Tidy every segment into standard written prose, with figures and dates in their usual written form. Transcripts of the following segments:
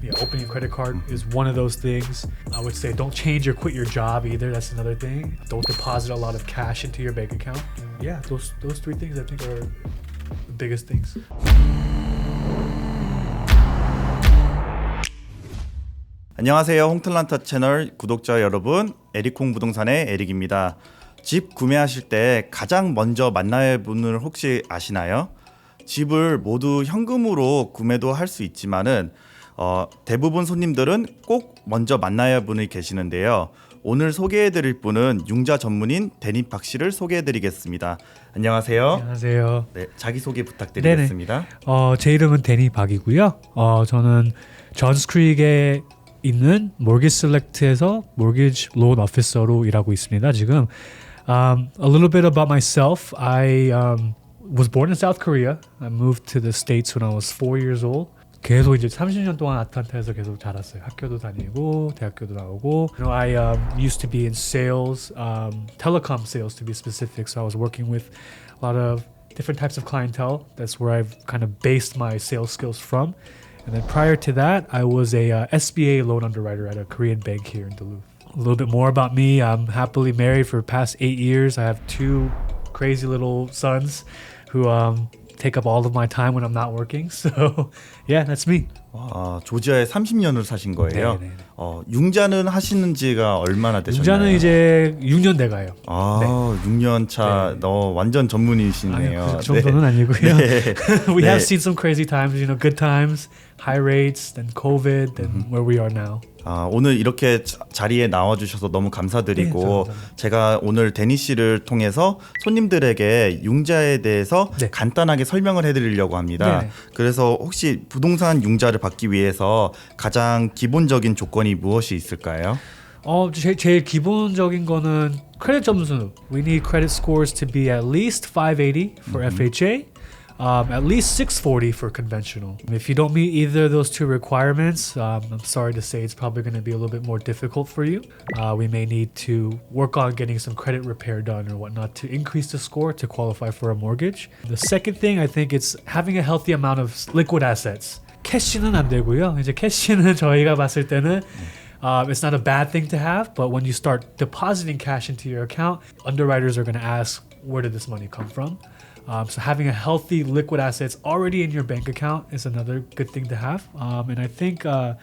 opening a credit card is one of those things. I would say don't change or quit your job either. That's another thing. Don't deposit a lot of cash into your bank account. Yeah, those three things I think are the biggest things. 안녕하세요. 홍틀란타 채널 구독자 여러분, 에릭콩 부동산의 에릭입니다. 집 구매하실 때 가장 먼저 만나야 할 분을 혹시 아시나요? 집을 모두 현금으로 구매도 할 수 있지만은 대부분 손님들은 꼭 먼저 만나야 할 분이 계시는데요. 오늘 소개해드릴 분은 융자 전문인 데니 박 씨를 소개해드리겠습니다. 안녕하세요. 안녕하세요. 네, 자기소개 부탁드리겠습니다. 제 이름은 데니 박이고요. 저는 존스크릭에 있는 Mortgage Select에서 Mortgage Loan Officer로 일하고 있습니다. 지금 a little bit about myself. I was born in South Korea. I moved to the States when I was 4 years old. 계속 이제 30년 동안 아틀란타에서 계속 자랐어요. 학교도 다니고 대학교도 나오고. I used to be in sales, telecom sales to be specific. So I was working with a lot of different types of clientele. That's where I've kind of based my sales skills from. And then prior to that, I was a SBA loan underwriter at a Korean bank here in Duluth. A little bit more about me. I'm happily married for the past 8 years. I have 2 crazy little sons who take up all of my time when I'm not working. So yeah, that's me. 와, 조지아에 30년을 사신 거예요. 네네. 융자는 하시는 지가 얼마나 되셨나요? 융자는 이제 6년 돼가요. 네. 6년 차. 완전 전문이시네요. 아니, 그 정도는 아니고요. 네. We have seen some crazy times, good times, high rates, then COVID, then where we are now. 오늘 이렇게 자리에 나와주셔서 너무 감사드리고 제가 오늘 데니 씨를 통해서 손님들에게 융자에 대해서 간단하게 설명을 해드리려고 합니다. 그래서 혹시 부동산 융자를 받기 위해서 가장 기본적인 조건이 무엇이 있을까요? 제일 기본적인 거는 크레딧 점수. We need credit scores to be at least 580 for FHA. At least 640 for conventional. If you don't meet either of those 2 requirements, I'm sorry to say it's probably going to be a little bit more difficult for you. We may need to work on getting some credit repair done or whatnot to increase the score to qualify for a mortgage. The second thing, I think it's having a healthy amount of liquid assets. 캐시는 안 되고요. 이제 캐시는 저희가 봤을 때는 it's not a bad thing to have, but when you start depositing cash into your account, underwriters are going to ask, where did this money come from? So having a healthy liquid assets already in your bank account is another good thing to have. And I think the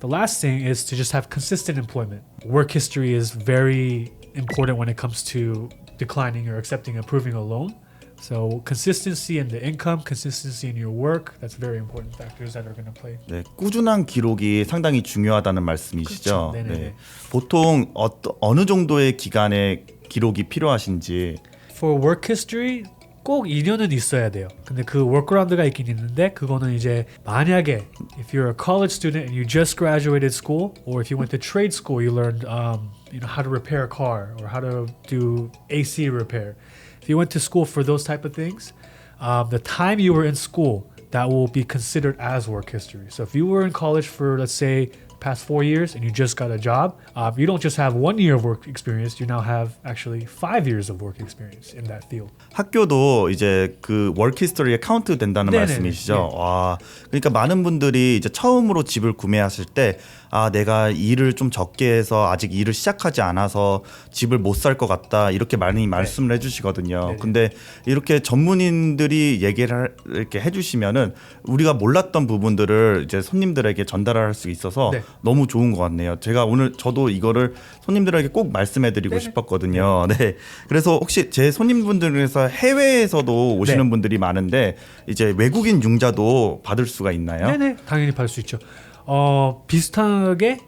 last thing is to just have consistent employment. Work history is very important when it comes to declining or accepting approving a loan. So consistency in the income, consistency in your work, that's very important factors that are going to play. 네, 꾸준한 기록이 상당히 중요하다는 말씀이시죠. 그렇죠. 네. 보통 어느 정도의 기간의 기록이 필요하신지. For work history, 꼭 2년은 있어야 돼요. 근데 그 workaround가 있긴 있는데 그거는 이제 만약에 if you're a college student and you just graduated school, or if you went to trade school, you learned how to repair a car or how to do AC repair. If you went to school for those type of things, the time you were in school, that will be considered as work history. So if you were in college for, let's say, past 4 years and you just got a job, you don't just have 1 year of work experience, you now have actually 5 years of work experience in that field. 학교도 이제 그 work history에 카운트 된다는 말씀이시죠? 와, 그러니까 많은 분들이 이제 처음으로 집을 구매하실 때 내가 일을 좀 적게 해서 아직 일을 시작하지 않아서 집을 못 살 것 같다 이렇게 많이 말씀을 해주시거든요. 근데 이렇게 전문인들이 얘기를 이렇게 해주시면은 우리가 몰랐던 부분들을 이제 손님들에게 전달할 수 있어서 너무 좋은 것 같네요. 제가 오늘 저도 이거를 손님들에게 꼭 말씀해드리고 싶었거든요. 네. 그래서 혹시 제 손님분들 중에서 해외에서도 오시는 분들이 많은데 이제 외국인 융자도 받을 수가 있나요? 네네, 당연히 받을 수 있죠. 비슷하게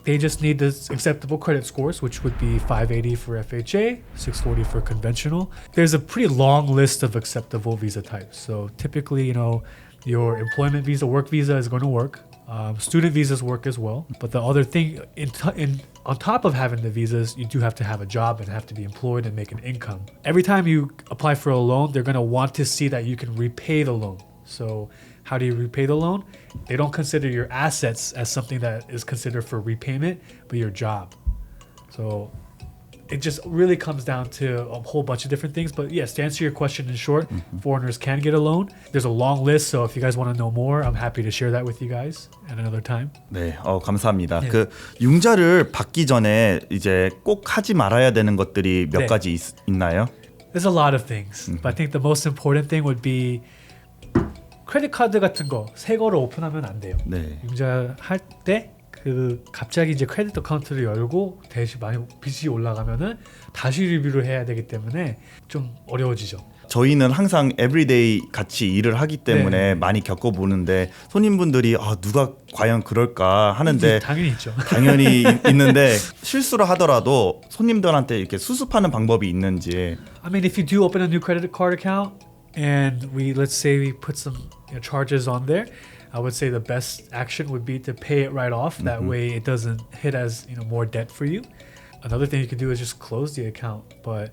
they just need the acceptable credit scores, which would be 580 for FHA, 640 for conventional. There's a pretty long list of acceptable visa types. So typically, your employment visa, work visa is going to work. Student visas work as well. But the other thing, on top of having the visas, you do have to have a job and have to be employed and make an income. Every time you apply for a loan, they're going to want to see that you can repay the loan. So how do you repay the loan? They don't consider your assets as something that is considered for repayment, but your job. So it just really comes down to a whole bunch of different things. But yes, to answer your question in short, foreigners can get a loan. There's a long list, so if you guys want to know more, I'm happy to share that with you guys at another time. 네, 감사합니다. 그 융자를 받기 전에 이제 꼭 하지 말아야 되는 것들이 몇 네. 가지 있나요? There's a lot of things, but I think the most important thing would be 크레딧 카드 같은 거 새 거를 오픈하면 안 돼요. 네. 융자 할 때 그 갑자기 이제 크레딧 어카운트를 열고 대시 많이 빚이 올라가면은 다시 리뷰를 해야 되기 때문에 좀 어려워지죠. 저희는 항상 에브리데이 같이 일을 하기 때문에 네. 많이 겪어보는데 손님분들이 누가 과연 그럴까 하는데 당연히 있죠. 당연히 있는데 실수를 하더라도 손님들한테 이렇게 수습하는 방법이 있는지. I mean, if you do open a new credit card account and let's say we put some charges on there, I would say the best action would be to pay it right off. That way it doesn't hit as more debt for you. Another thing you can do is just close the account. But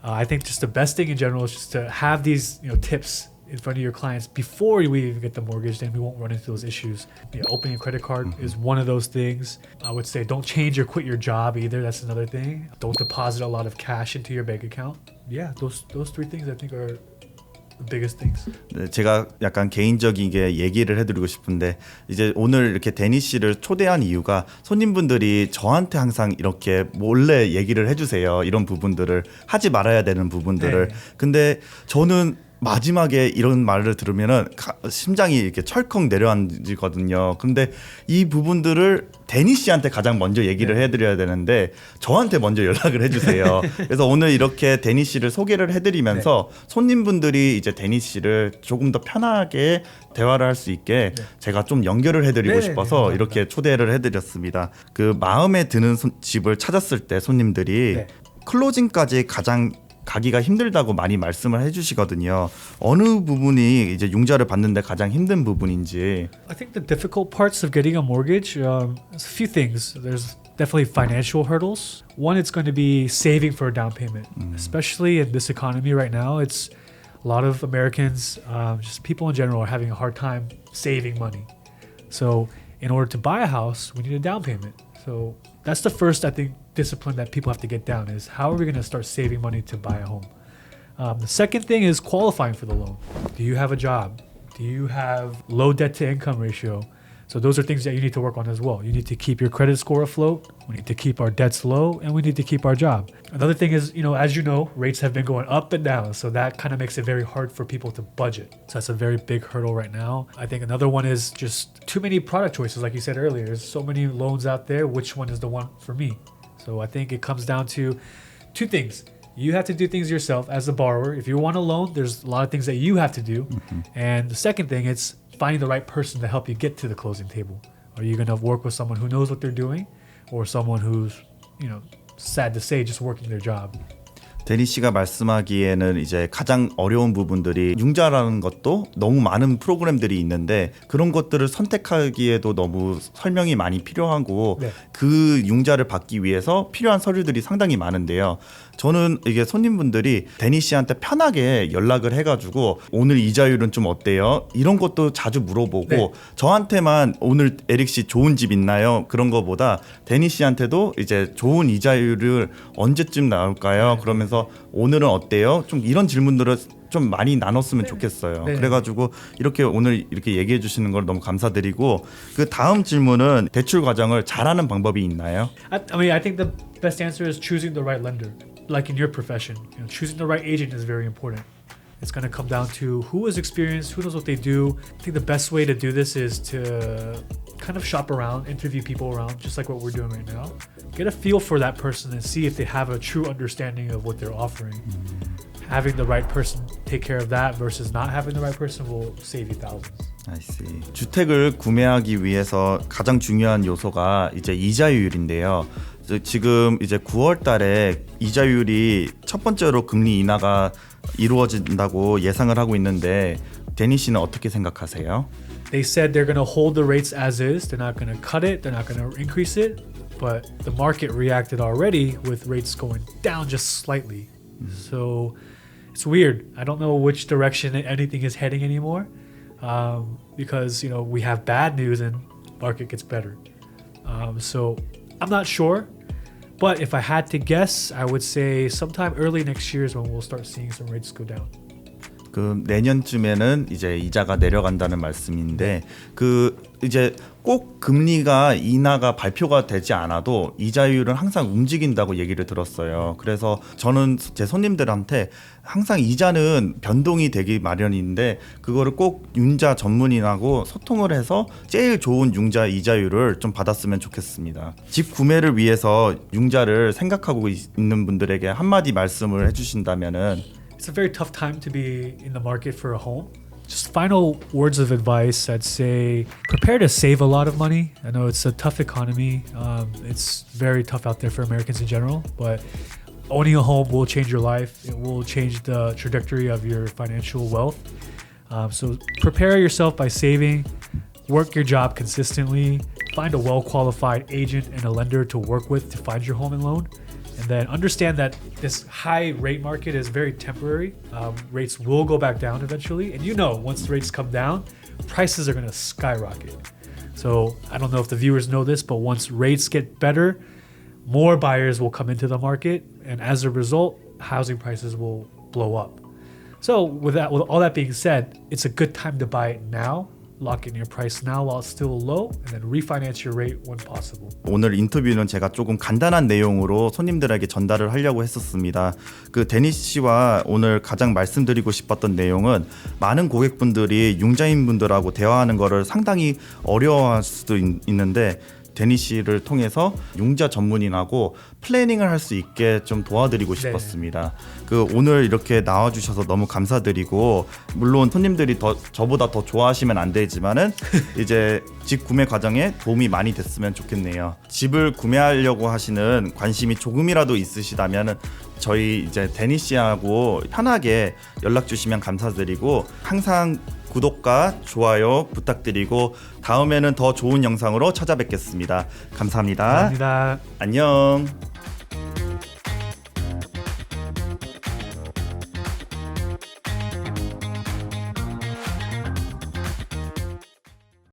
I think just the best thing in general is just to have these tips in front of your clients before we even get the mortgage. Then we won't run into those issues. Opening a credit card is one of those things. I would say don't change or quit your job either. That's another thing. Don't deposit a lot of cash into your bank account. Yeah, those three things I think are the biggest things. 네, 제가 약간 개인적이게 얘기를 해드리고 싶은데 이제 오늘 이렇게 데니 씨를 초대한 이유가 손님분들이 저한테 항상 이렇게 몰래 얘기를 해주세요. 이런 부분들을 하지 말아야 되는 부분들을. 네. 근데 저는 마지막에 이런 말을 들으면은 심장이 이렇게 철컥 내려앉거든요. 근데 이 부분들을 데니 씨한테 가장 먼저 얘기를 해드려야 되는데 저한테 먼저 연락을 해주세요. 그래서 오늘 이렇게 데니 씨를 소개를 해드리면서 손님분들이 이제 데니 씨를 조금 더 편하게 대화를 할 수 있게 제가 좀 연결을 해드리고 싶어서 이렇게 초대를 해드렸습니다. 그 마음에 드는 집을 찾았을 때 손님들이 클로징까지 가장 가기가 힘들다고 많이 말씀을 해주시거든요. 어느 부분이 이제 융자를 받는데 가장 힘든 부분인지. I think the difficult parts of getting a mortgage, there's a few things. There's definitely financial hurdles. One, it's going to be saving for a down payment, especially in this economy right now. It's a lot of Americans, just people in general, are having a hard time saving money. So in order to buy a house, we need a down payment. So that's the first, I think, discipline that people have to get down is how are we going to start saving money to buy a home? The second thing is qualifying for the loan. Do you have a job? Do you have low debt to income ratio? So those are things that you need to work on as well. You need to keep your credit score afloat. We need to keep our debts low, and we need to keep our job. Another thing is, as you know, rates have been going up and down. So that kind of makes it very hard for people to budget. So that's a very big hurdle right now. I think another one is just too many product choices. Like you said earlier, there's so many loans out there. Which one is the one for me? So I think it comes down to two things. You have to do things yourself as a borrower. If you want a loan, there's a lot of things that you have to do. And the second thing, it's finding the right person to help you get to the closing table. Are you going to work with someone who knows what they're doing or someone who's, sad to say, just working their job? 데니 씨가 말씀하기에는 이제 가장 어려운 부분들이 융자라는 것도 너무 많은 프로그램들이 있는데 그런 것들을 선택하기에도 너무 설명이 많이 필요하고 그 융자를 받기 위해서 필요한 서류들이 상당히 많은데요. 저는 이게 손님분들이 데니 씨한테 편하게 연락을 해가지고 오늘 이자율은 좀 어때요? 이런 것도 자주 물어보고 저한테만 오늘 에릭 씨 좋은 집 있나요? 그런 거보다 데니 씨한테도 이제 좋은 이자율을 언제쯤 나올까요? 그러면서 오늘은 어때요? 좀 이런 질문들을 좀 많이 나눴으면 좋겠어요. 그래가지고 이렇게 오늘 이렇게 얘기해 주시는 걸 너무 감사드리고 그 다음 질문은 대출 과정을 잘하는 방법이 있나요? I mean, I think the best answer is choosing the right lender. Like in your profession, choosing the right agent is very important. It's going to come down to who is experienced, who knows what they do. I think the best way to do this is to kind of shop around, interview people around, just like what we're doing right now. Get a feel for that person and see if they have a true understanding of what they're offering. Having the right person take care of that versus not having the right person will save you thousands. I see. 주택을 구매하기 위해서 가장 중요한 요소가 이제 이자율인데요. 지금 이제 9월 달에 이자율이 첫 번째로 금리 인하가 이루어진다고 예상을 하고 있는데 데니 씨는 어떻게 생각하세요? They said they're going to hold the rates as is. They're not going to cut it. They're not going to increase it. But the market reacted already with rates going down just slightly. So it's weird. I don't know which direction anything is heading anymore because, we have bad news and market gets better. So I'm not sure. But if I had to guess, I would say sometime early next year is when we'll start seeing some rates go down. 그 내년쯤에는 이제 이자가 내려간다는 말씀인데 그 이제 꼭 금리가 인하가 발표가 되지 않아도 이자율은 항상 움직인다고 얘기를 들었어요. 그래서 저는 제 손님들한테 항상 이자는 변동이 되기 마련인데 그거를 꼭 융자 전문인하고 소통을 해서 제일 좋은 융자 이자율을 좀 받았으면 좋겠습니다. 집 구매를 위해서 융자를 생각하고 있는 분들에게 한마디 말씀을 해주신다면은 It's a very tough time to be in the market for a home. Just final words of advice, I'd say prepare to save a lot of money. I know it's a tough economy. It's very tough out there for Americans in general, but owning a home will change your life. It will change the trajectory of your financial wealth. So prepare yourself by saving, work your job consistently, find a well-qualified agent and a lender to work with to find your home and loan. And then understand that this high rate market is very temporary. Rates will go back down eventually. And you know, once the rates come down, prices are going to skyrocket. So I don't know if the viewers know this, but once rates get better, more buyers will come into the market. And as a result, housing prices will blow up. So with all that being said, it's a good time to buy it now. Lock in your price now while it's still low and then refinance your rate when possible. 오늘 인터뷰는 제가 조금 간단한 내용으로 손님들에게 전달을 하려고 했었습니다. 그 데니스 씨와 오늘 가장 말씀드리고 싶었던 내용은 많은 고객분들이 융자인 분들하고 대화하는 거를 상당히 어려워할 수도 있는데 데니 씨를 통해서 융자 전문인하고 플래닝을 할 수 있게 좀 도와드리고 싶었습니다. 그 오늘 이렇게 나와주셔서 너무 감사드리고 물론 손님들이 저보다 더 좋아하시면 안 되지만은 이제 집 구매 과정에 도움이 많이 됐으면 좋겠네요. 집을 구매하려고 하시는 관심이 조금이라도 있으시다면은 저희 이제 데니 씨하고 편하게 연락 주시면 감사드리고 항상 구독과 좋아요 부탁드리고 다음에는 더 좋은 영상으로 찾아뵙겠습니다. 감사합니다. 감사합니다. 안녕.